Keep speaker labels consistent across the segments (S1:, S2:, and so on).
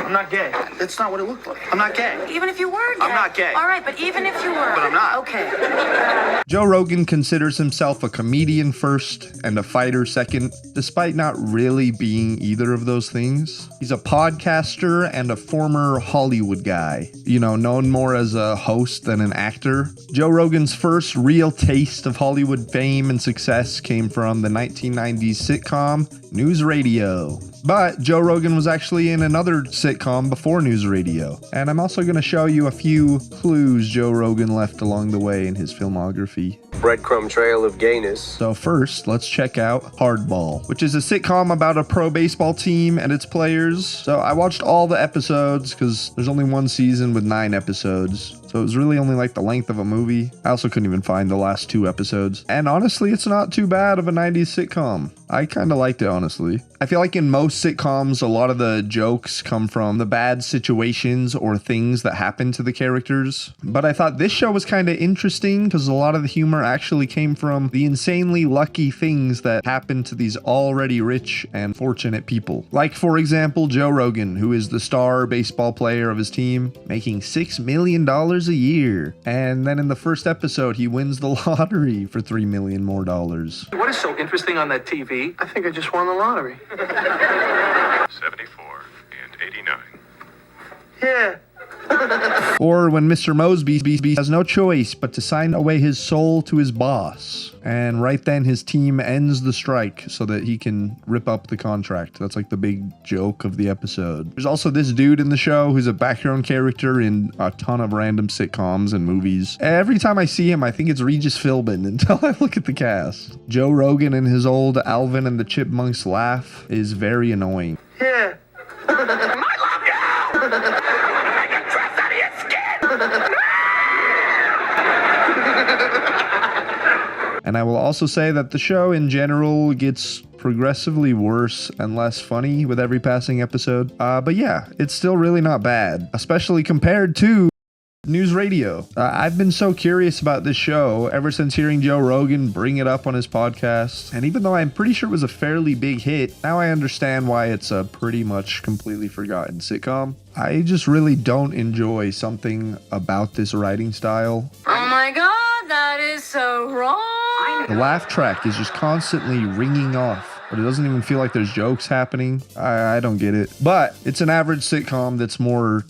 S1: I'm not gay. That's not what it looked like. I'm not gay.
S2: Even if you were gay.
S1: I'm not gay.
S2: All right, but even if you were.
S1: But I'm not.
S2: Okay.
S3: Joe Rogan considers himself a comedian first and a fighter second, despite not really being either of those things. He's a podcaster and a former Hollywood guy, known more as a host than an actor. Joe Rogan's first real taste of Hollywood fame and success came from the 1990s sitcom News Radio. But Joe Rogan was actually in another sitcom before News Radio. And I'm also going to show you a few clues Joe Rogan left along the way in his filmography.
S4: Breadcrumb trail of gayness.
S3: So first, let's check out Hardball, which is a sitcom about a pro baseball team and its players. So I watched all the episodes because there's only one season with 9 episodes. So it was really only like the length of a movie. I also couldn't even find the last 2 episodes. And honestly, it's not too bad of a 90s sitcom. I kind of liked it, honestly. I feel like in most sitcoms, a lot of the jokes come from the bad situations or things that happen to the characters. But I thought this show was kind of interesting because a lot of the humor actually came from the insanely lucky things that happen to these already rich and fortunate people. Like, for example, Joe Rogan, who is the star baseball player of his team, making $6 million a year. And then in the first episode, he wins the lottery for $3 million more.
S1: What is so interesting on that TV? I think I just won the lottery.
S5: 74 and 89.
S1: Yeah.
S3: Or when Mr. Mosby has no choice but to sign away his soul to his boss. And right then his team ends the strike so that he can rip up the contract. That's like the big joke of the episode. There's also this dude in the show who's a background character in a ton of random sitcoms and movies. Every time I see him, I think it's Regis Philbin until I look at the cast. Joe Rogan and his old Alvin and the Chipmunks laugh is very annoying.
S1: Yeah.
S3: And I will also say that the show in general gets progressively worse and less funny with every passing episode. But yeah, it's still really not bad, especially compared to News Radio. I've been so curious about this show ever since hearing Joe Rogan bring it up on his podcast. And even though I'm pretty sure it was a fairly big hit, now I understand why it's a pretty much completely forgotten sitcom. I just really don't enjoy something about this writing style.
S2: Oh my god, that is so wrong.
S3: The laugh track is just constantly ringing off, but it doesn't even feel like there's jokes happening. I don't get it. But it's an average sitcom that's more...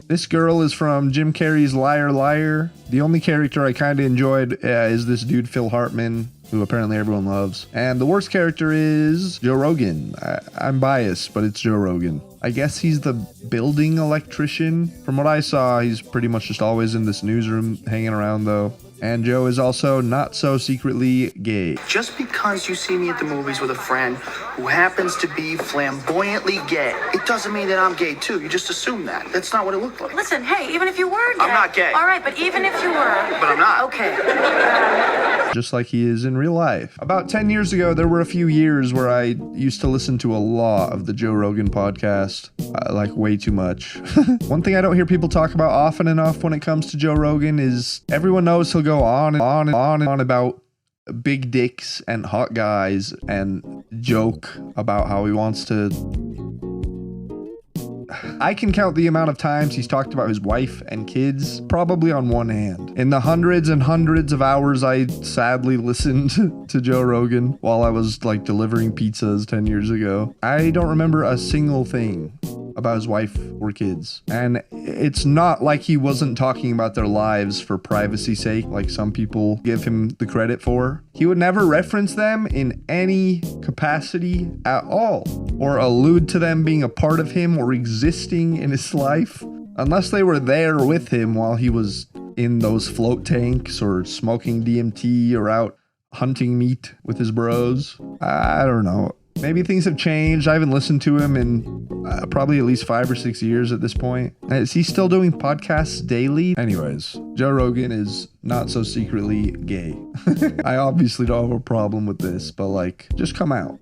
S3: This girl is from Jim Carrey's Liar Liar. The only character I kind of enjoyed is this dude Phil Hartman, who apparently everyone loves. And the worst character is Joe Rogan. I'm biased, but it's Joe Rogan. I guess he's the building electrician. From what I saw, he's pretty much just always in this newsroom hanging around though. And Joe is also not so secretly gay.
S1: Just because you see me at the movies with a friend who happens to be flamboyantly gay, it doesn't mean that I'm gay too. You just assume that. That's not what it looked like.
S2: Listen, hey, even if you were gay.
S1: I'm not gay.
S2: All right, but even if you were.
S1: But I'm not.
S2: Okay.
S3: Just like he is in real life. About 10 years ago, there were a few years where I used to listen to a lot of the Joe Rogan podcast, like way too much. One thing I don't hear people talk about often enough when it comes to Joe Rogan is everyone knows he'll go on and on and on and on about big dicks and hot guys and joke about how he wants to... I can count the amount of times he's talked about his wife and kids probably on one hand. In the hundreds and hundreds of hours I sadly listened to Joe Rogan while I was like delivering pizzas 10 years ago, I don't remember a single thing about his wife or kids. And it's not like he wasn't talking about their lives for privacy's sake, like some people give him the credit for. He would never reference them in any capacity at all, or allude to them being a part of him or existing in his life, unless they were there with him while he was in those float tanks or smoking DMT or out hunting meat with his bros. I don't know. Maybe things have changed. I haven't listened to him in probably at least 5 or 6 years at this point. Is he still doing podcasts daily? Anyways, Joe Rogan is not so secretly gay. I obviously don't have a problem with this, but like, just come out.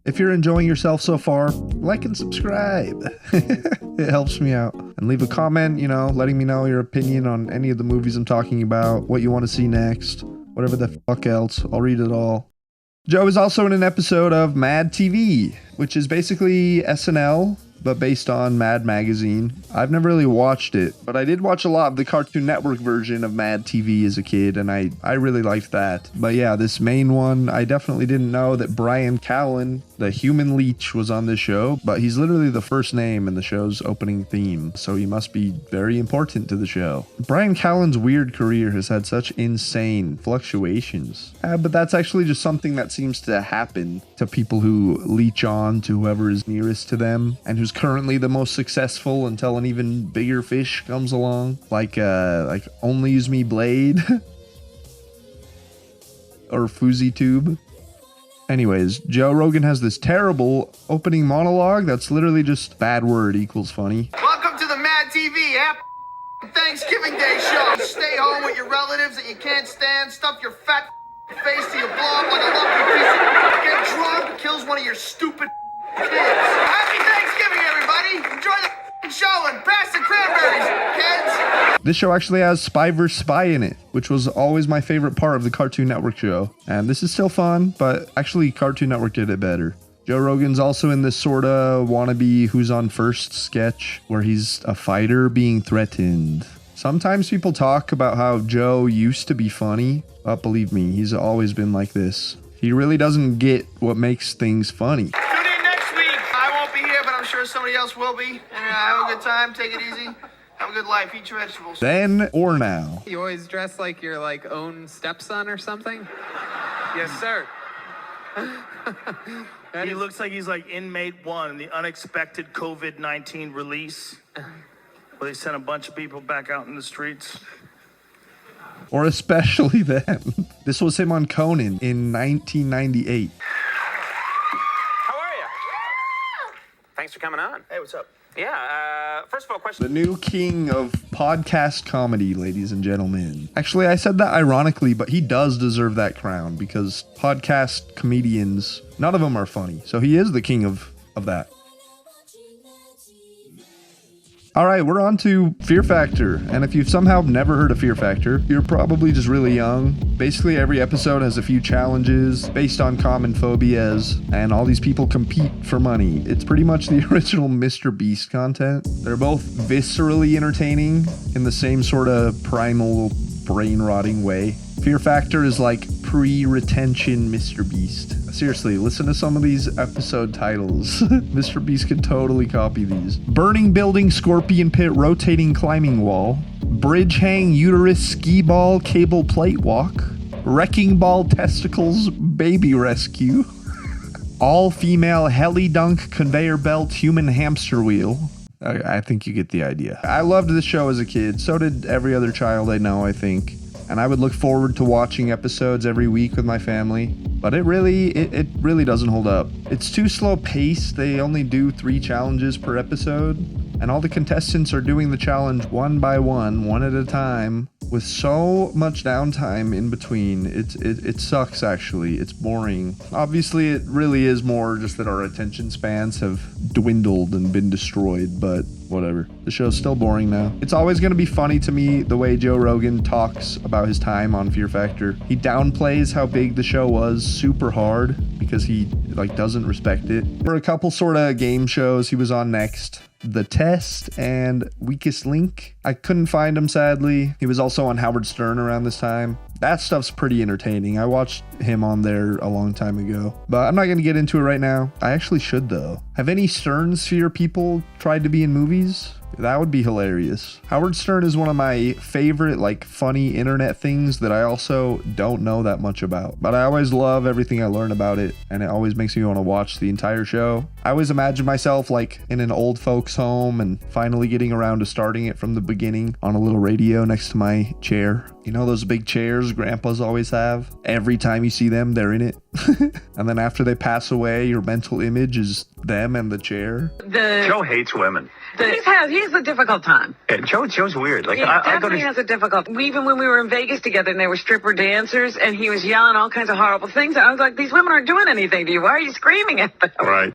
S3: If you're enjoying yourself so far, like and subscribe. It helps me out. And leave a comment, letting me know your opinion on any of the movies I'm talking about, what you want to see next, whatever the fuck else. I'll read it all. Joe is also in an episode of Mad TV, which is basically SNL, but based on Mad Magazine. I've never really watched it, but I did watch a lot of the Cartoon Network version of Mad TV as a kid, and I really liked that. But yeah, this main one, I definitely didn't know that Brian Callen, the human leech, was on this show, but he's literally the first name in the show's opening theme, so he must be very important to the show. Brian Callen's weird career has had such insane fluctuations, but that's actually just something that seems to happen to people who leech on to whoever is nearest to them, and who's currently the most successful until an even bigger fish comes along, like Only Use Me Blade or FouseyTube. Anyways, Joe Rogan has this terrible opening monologue that's literally just bad word equals funny.
S1: Welcome to the Mad TV Thanksgiving Day show. Stay home with your relatives that you can't stand. Stuff your fat face till you blow up like a lumpy piece of. Get drunk, kills one of your stupid kids. Happy Thanksgiving, everybody. Enjoy the show and pass the cranberries, kids.
S3: This show actually has Spy vs. Spy in it, which was always my favorite part of the Cartoon Network show. And this is still fun, but actually Cartoon Network did it better. Joe Rogan's also in this sorta wannabe Who's on First sketch where he's a fighter being threatened. Sometimes people talk about how Joe used to be funny, but believe me, he's always been like this. He really doesn't get what makes things funny.
S1: Tune in next week. I won't be here, but I'm sure somebody else will be. Have a good time. Take it easy. Have a good life. Eat your vegetables.
S3: Then or now.
S5: You always dress like your own stepson or something? Yes, sir.
S6: He looks like he's like inmate 1 in the unexpected COVID-19 release, where they sent a bunch of people back out in the streets.
S3: Or especially then. This was him on Conan in 1998.
S7: How are you? Thanks for coming on.
S6: Hey, what's up?
S7: Yeah, first of all, question.
S3: The new king of podcast comedy, ladies and gentlemen. Actually, I said that ironically, but he does deserve that crown because podcast comedians, none of them are funny. So he is the king of that. All right, we're on to Fear Factor. And if you've somehow never heard of Fear Factor, you're probably just really young. Basically, every episode has a few challenges based on common phobias, and all these people compete for money. It's pretty much the original Mr. Beast content. They're both viscerally entertaining in the same sort of primal, brain-rotting way. Fear Factor is like pre-retention Mr. Beast. Seriously, listen to some of these episode titles. Mr. Beast could totally copy these. Burning building, scorpion pit, rotating climbing wall. Bridge hang, uterus, ski ball, cable plate walk. Wrecking ball, testicles, baby rescue. All female heli dunk, conveyor belt, human hamster wheel. I think you get the idea. I loved this show as a kid. So did every other child I know, I think. And I would look forward to watching episodes every week with my family. But it really doesn't hold up. It's too slow paced. They only do 3 challenges per episode. And all the contestants are doing the challenge one by one at a time, with so much downtime in between. It sucks, actually. It's boring. Obviously, it really is more just that our attention spans have dwindled and been destroyed, but whatever. The show's still boring now. It's always going to be funny to me the way Joe Rogan talks about his time on Fear Factor. He downplays how big the show was super hard because he doesn't respect it. For a couple sort of game shows he was on next, The Test and Weakest Link. I couldn't find him, sadly. He was also on Howard Stern around this time. That stuff's pretty entertaining. I watched him on there a long time ago, but I'm not going to get into it right now. I actually should, though. Have any Stern Sphere people tried to be in movies? That would be hilarious. Howard Stern is one of my favorite, funny internet things that I also don't know that much about. But I always love everything I learn about it, and it always makes me want to watch the entire show. I always imagine myself, in an old folks' home and finally getting around to starting it from the beginning on a little radio next to my chair. You know those big chairs grandpas always have? Every time you see them, they're in it. And then after they pass away, your mental image is them and the chair.
S8: Joe hates women.
S9: He's a difficult time.
S8: Yeah, Joe's weird.
S9: He definitely has a difficult. Even when we were in Vegas together and there were stripper dancers and he was yelling all kinds of horrible things, I was like, these women aren't doing anything to you. Why are you screaming at them?
S8: Right.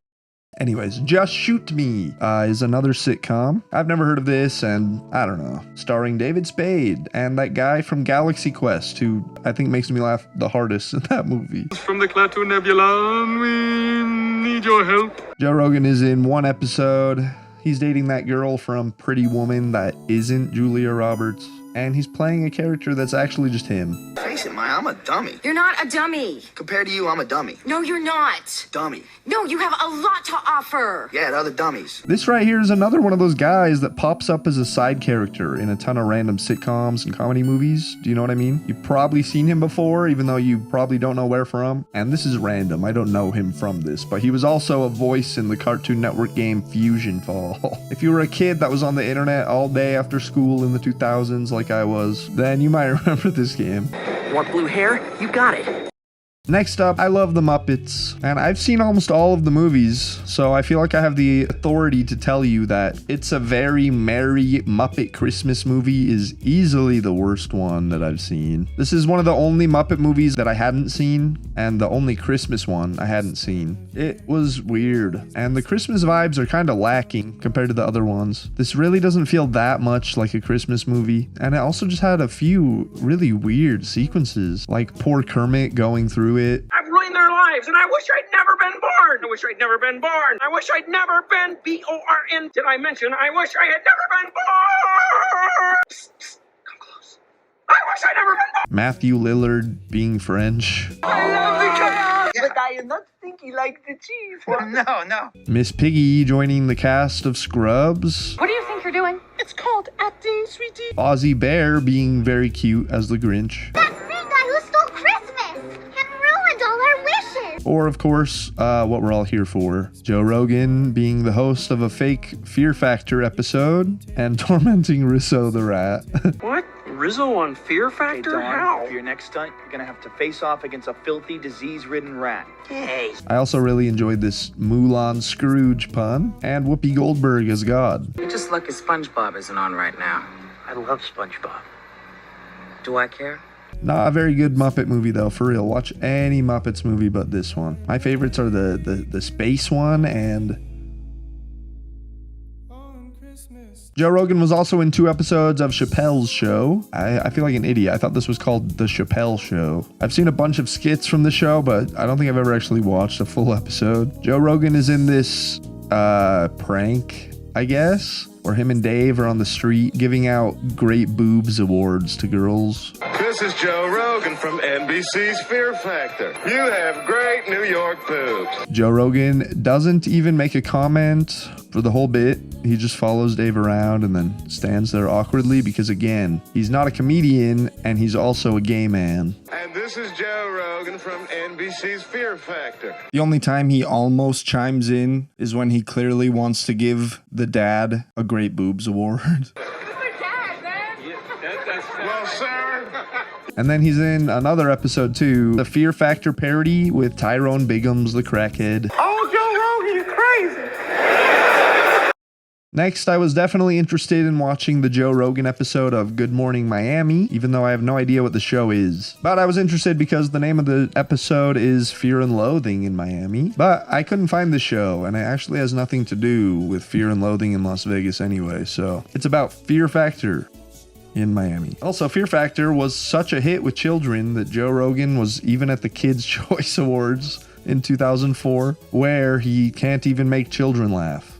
S3: Anyways, Just Shoot Me is another sitcom. I've never heard of this, and I don't know. Starring David Spade and that guy from Galaxy Quest, who I think makes me laugh the hardest in that movie.
S10: From the Klaatu Nebula, we need your help.
S3: Joe Rogan is in one episode. He's dating that girl from Pretty Woman that isn't Julia Roberts. And he's playing a character that's actually just him.
S1: Face it, Maya, I'm a dummy.
S2: You're not a dummy.
S1: Compared to you, I'm a dummy.
S2: No, you're not.
S1: Dummy.
S2: No, you have a lot to offer.
S1: Yeah, to other dummies.
S3: This right here is another one of those guys that pops up as a side character in a ton of random sitcoms and comedy movies. Do you know what I mean? You've probably seen him before, even though you probably don't know where from. And this is random. I don't know him from this, but he was also a voice in the Cartoon Network game Fusion Fall. If you were a kid that was on the internet all day after school in the 2000s like I was, then you might remember this game.
S9: Want blue hair? You got it.
S3: Next up, I love the Muppets, and I've seen almost all of the movies, so I feel like I have the authority to tell you that It's a Very Merry Muppet Christmas Movie is easily the worst one that I've seen. This is one of the only Muppet movies that I hadn't seen, and the only Christmas one I hadn't seen. It was weird, and the Christmas vibes are kind of lacking compared to the other ones. This really doesn't feel that much like a Christmas movie, and it also just had a few really weird sequences, like poor Kermit going through it.
S11: I've ruined their lives, and I wish I'd never been born. I wish I'd never been born. I wish I'd never been B-O-R-N. Did I mention I wish I had never been born? Psst, psst, come close. I wish I'd never been born.
S3: Matthew Lillard being French.
S11: I love the but I am not stinky like the cheese.
S1: No.
S3: Miss Piggy joining the cast of Scrubs.
S2: What do you think you're doing?
S11: It's called acting, sweetie.
S3: Ozzie Bear being very cute as the Grinch.
S12: That big guy who stole Christmas and ruined all our wishes.
S3: Or, of course, what we're all here for. Joe Rogan being the host of a fake Fear Factor episode and tormenting Rizzo the Rat.
S11: What? Rizzo on Fear Factor? How?
S6: For your next stunt, you're gonna have to face off against a filthy, disease-ridden rat.
S11: Hey.
S3: I also really enjoyed this Mulan Scrooge pun and Whoopi Goldberg as God.
S9: You're just lucky SpongeBob isn't on right now.
S11: I love SpongeBob.
S9: Do I care?
S3: Not a very good Muppet movie though, for real. Watch any Muppets movie but this one. My favorites are the space one and Joe Rogan was also in 2 episodes of Chappelle's Show. I feel like an idiot. I thought this was called The Chappelle Show. I've seen a bunch of skits from the show, but I don't think I've ever actually watched a full episode. Joe Rogan is in this prank, I guess, where him and Dave are on the street giving out great boobs awards to girls.
S10: This is Joe Rogan from NBC's Fear Factor. You have great New York boobs.
S3: Joe Rogan doesn't even make a comment for the whole bit. He just follows Dave around and then stands there awkwardly because, again, he's not a comedian and he's also a gay man.
S10: And this is Joe Rogan from NBC's Fear Factor.
S3: The only time he almost chimes in is when he clearly wants to give the dad a Great Boobs Award.
S10: Well, sir.
S3: And then he's in another episode too, the Fear Factor parody with Tyrone Biggums, the crackhead.
S11: Oh, Joe Rogan, you're crazy.
S3: Next, I was definitely interested in watching the Joe Rogan episode of Good Morning Miami, even though I have no idea what the show is. But I was interested because the name of the episode is Fear and Loathing in Miami. But I couldn't find the show, and it actually has nothing to do with Fear and Loathing in Las Vegas anyway, so it's about Fear Factor in Miami. Also, Fear Factor was such a hit with children that Joe Rogan was even at the Kids' Choice Awards in 2004, where he can't even make children laugh.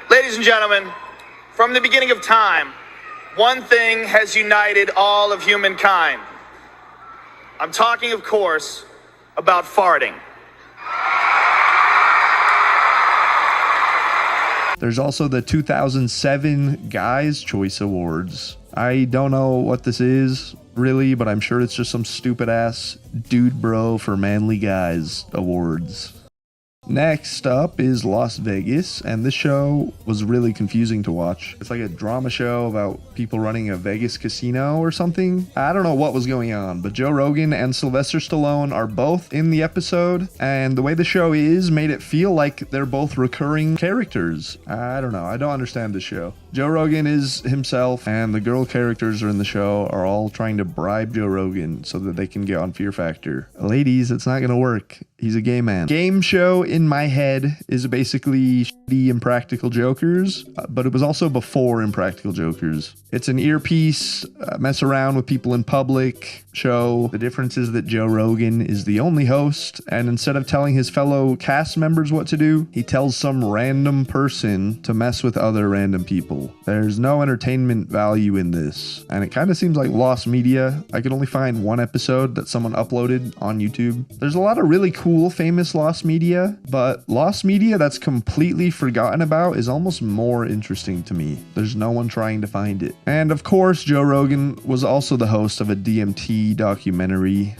S1: Ladies and gentlemen, from the beginning of time, one thing has united all of humankind. I'm talking, of course, about farting.
S3: There's also the 2007 Guys' Choice Awards. I don't know what this is, really, but I'm sure it's just some stupid ass Dude Bro for Manly Guys Awards. Next up is Las Vegas, and this show was really confusing to watch. It's like a drama show about people running a Vegas casino or something. I don't know what was going on, but Joe Rogan and Sylvester Stallone are both in the episode, and the way the show is made it feel like they're both recurring characters. I don't know. I don't understand the show. Joe Rogan is himself, and the girl characters are in the show are all trying to bribe Joe Rogan so that they can get on Fear Factor. Ladies, it's not gonna work. He's a gay man. Game show in my head is basically shitty Impractical Jokers, but it was also before Impractical Jokers. It's an earpiece, mess around with people in public show. The difference is that Joe Rogan is the only host, and instead of telling his fellow cast members what to do, he tells some random person to mess with other random people. There's no entertainment value in this, and it kind of seems like lost media. I could only find one episode that someone uploaded on YouTube. There's a lot of really cool, famous lost media, but lost media that's completely forgotten about is almost more interesting to me. There's no one trying to find it. And of course, Joe Rogan was also the host of a DMT documentary.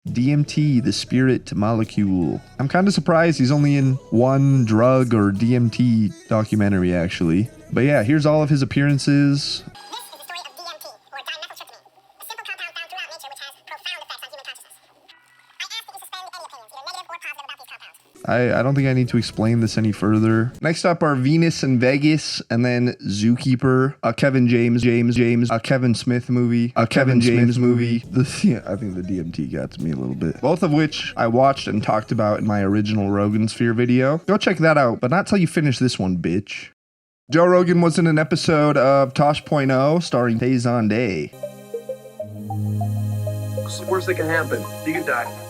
S3: DMT, the spirit molecule. I'm kind of surprised he's only in one drug or DMT documentary, actually. But yeah, here's all of his appearances. I don't think I need to explain this any further. Next up are Venus and Vegas, and then Zookeeper, a Kevin James, a Kevin Smith movie, a Kevin James movie. Yeah, I think the DMT got to me a little bit. Both of which I watched and talked about in my original Rogan Sphere video. Go check that out, but not till you finish this one, bitch. Joe Rogan was in an episode of Tosh.0 starring Tayson Day.
S11: What's the worst that can happen? You could die.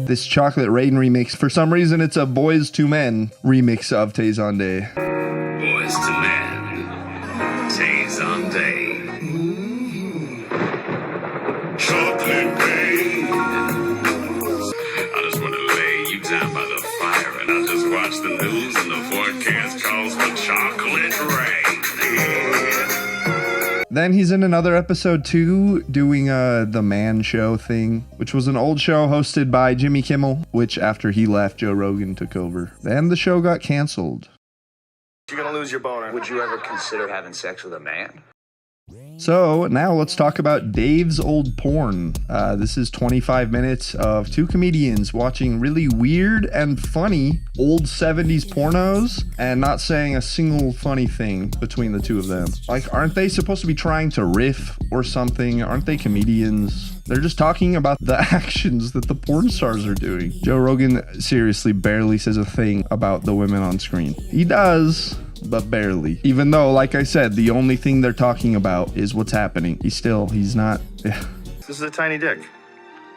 S3: This Chocolate Rain remix, for some reason it's a Boys to Men remix of Tayson Day.
S13: Boys to Men, Tayson Day. Chocolate Rain. I just want to lay you down by the fire and I just watch the news and the forecast calls for chocolate rain.
S3: Then he's in another episode too, doing the Man Show thing, which was an old show hosted by Jimmy Kimmel, which after he left, Joe Rogan took over. Then the show got canceled.
S6: You're gonna lose your boner.
S8: Would you ever consider having sex with a man?
S3: So now let's talk about Dave's Old Porn. This is 25 minutes of two comedians watching really weird and funny old 70s pornos and not saying a single funny thing between the two of them. Like, aren't they supposed to be trying to riff or something? Aren't they comedians? They're just talking about the actions that the porn stars are doing. Joe Rogan seriously barely says a thing about the women on screen. He does, but barely. Even though, like I said, the only thing they're talking about is what's happening. He's not. Yeah.
S6: This is a tiny dick.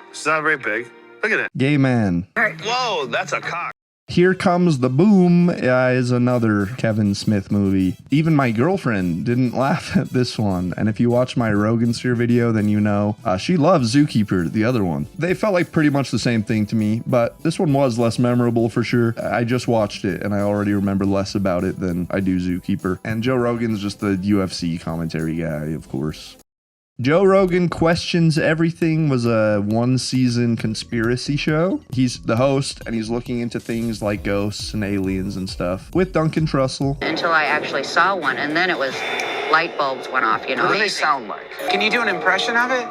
S6: It's not very big. Look at it.
S3: Gay man.
S6: Whoa, that's a cock.
S3: Here Comes the Boom is another Kevin Smith movie. Even my girlfriend didn't laugh at this one. And if you watch my Rogan Sphere video, then you know she loves Zookeeper, the other one. They felt like pretty much the same thing to me, but this one was less memorable for sure. I just watched it and I already remember less about it than I do Zookeeper. And Joe Rogan's just the UFC commentary guy, of course. Joe Rogan Questions Everything was a one-season conspiracy show. He's the host, and he's looking into things like ghosts and aliens and stuff with Duncan Trussell.
S9: Until I actually saw one, and then it was light bulbs went off, you know.
S5: What do they sound like? Can you do an impression of it?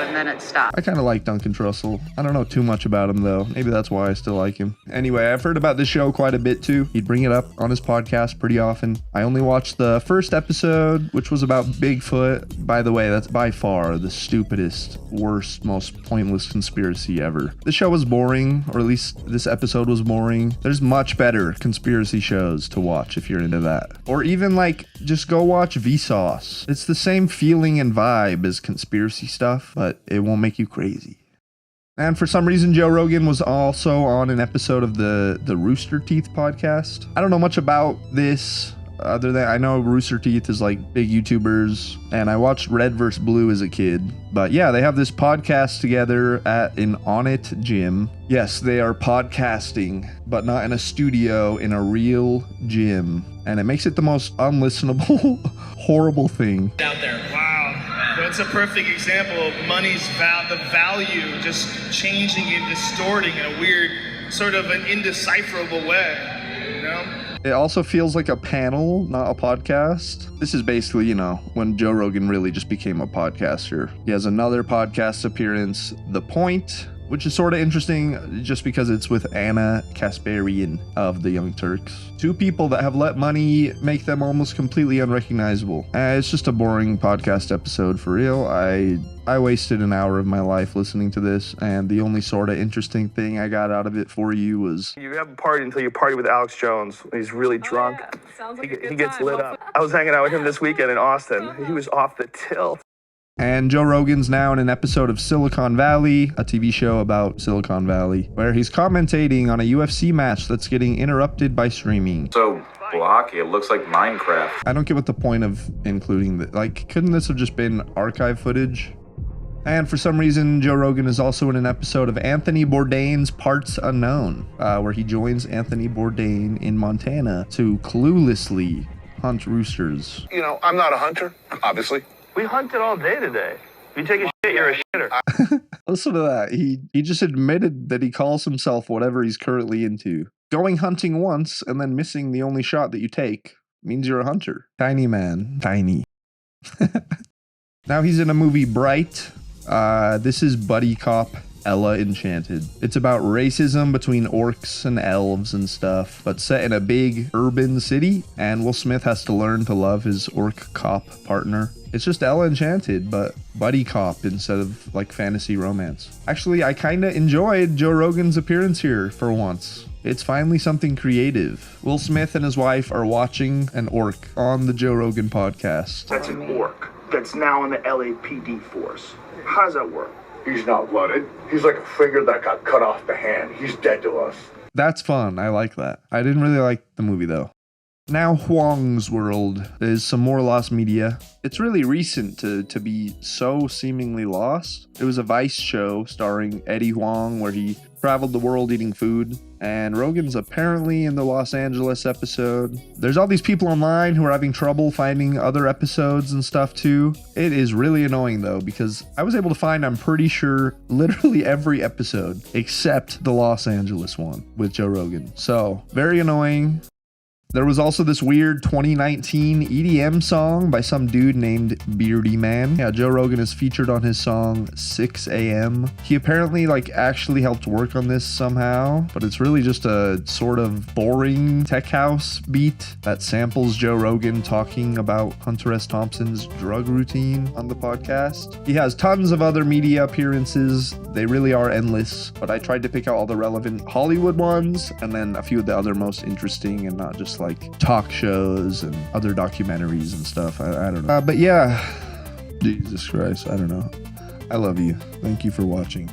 S9: And then it stopped.
S3: I kind of like Duncan Trussell. I don't know too much about him, though. Maybe that's why I still like him. Anyway, I've heard about this show quite a bit, too. He'd bring it up on his podcast pretty often. I only watched the first episode, which was about Bigfoot. By the way, that's by far the stupidest, worst, most pointless conspiracy ever. The show was boring, or at least this episode was boring. There's much better conspiracy shows to watch if you're into that. Or even, like, just go watch Vsauce. It's the same feeling and vibe as conspiracy stuff, but it won't make you crazy. And for some reason, Joe Rogan was also on an episode of the Rooster Teeth podcast. I don't know much about this, other than I know Rooster Teeth is like big YouTubers, and I watched Red vs. Blue as a kid. But yeah, they have this podcast together at an Onnit gym. Yes, they are podcasting, but not in a studio, in a real gym. And it makes it the most unlistenable, horrible thing.
S6: Out there, wow. That's a perfect example of money's the value just changing and distorting in a weird, sort of an indecipherable way, you know?
S3: It also feels like a panel, not a podcast. This is basically, you know, when Joe Rogan really just became a podcaster. He has another podcast appearance, The Point, which is sort of interesting just because it's with Anna Kasparian of the Young Turks. Two people that have let money make them almost completely unrecognizable. It's just a boring podcast episode for real. I wasted an hour of my life listening to this, and the only sort of interesting thing I got out of it for you was...
S6: You have a party until you party with Alex Jones. He's really drunk.
S14: Yeah. Sounds like
S6: He gets lit up. I was hanging out with him this weekend in Austin. He was off the tilt.
S3: And Joe Rogan's now in an episode of Silicon Valley, a TV show about Silicon Valley, where he's commentating on a UFC match that's getting interrupted by streaming.
S8: So blocky, it looks like Minecraft.
S3: I don't get what the point of including that. Like, couldn't this have just been archive footage? And for some reason, Joe Rogan is also in an episode of Anthony Bourdain's Parts Unknown, where he joins Anthony Bourdain in Montana to cluelessly hunt roosters.
S10: You know, I'm not a hunter, obviously.
S6: We hunted all day today. If you take a shit, you're a shitter.
S3: Listen to that. He just admitted that he calls himself whatever he's currently into. Going hunting once and then missing the only shot that you take means you're a hunter. Tiny man. Tiny. Now he's in a movie, Bright. This is buddy cop Ella Enchanted. It's about racism between orcs and elves and stuff, but set in a big urban city, and Will Smith has to learn to love his orc cop partner. It's just Ella Enchanted, but buddy cop instead of like fantasy romance. Actually, I kinda enjoyed Joe Rogan's appearance here for once. It's finally something creative. Will Smith and his wife are watching an orc on the Joe Rogan podcast.
S10: That's an orc that's now in the LAPD force. How does that work? He's not blooded. He's like a finger that got cut off the hand. He's dead to us.
S3: That's fun. I like that. I didn't really like the movie though. Now Huang's World is some more lost media. It's really recent to be so seemingly lost. It was a Vice show starring Eddie Huang where he traveled the world eating food, and Rogan's apparently in the Los Angeles episode. There's all these people online who are having trouble finding other episodes and stuff too. It is really annoying though, because I was able to find, I'm pretty sure, literally every episode except the Los Angeles one with Joe Rogan. So, very annoying. There was also this weird 2019 EDM song by some dude named Beardy Man. Yeah, Joe Rogan is featured on his song 6 AM. He apparently actually helped work on this somehow, but it's really just a sort of boring tech house beat that samples Joe Rogan talking about Hunter S. Thompson's drug routine on the podcast. He has tons of other media appearances. They really are endless, but I tried to pick out all the relevant Hollywood ones and then a few of the other most interesting and not just like talk shows and other documentaries and stuff. I don't know. But yeah, Jesus Christ, I don't know. I love you. Thank you for watching.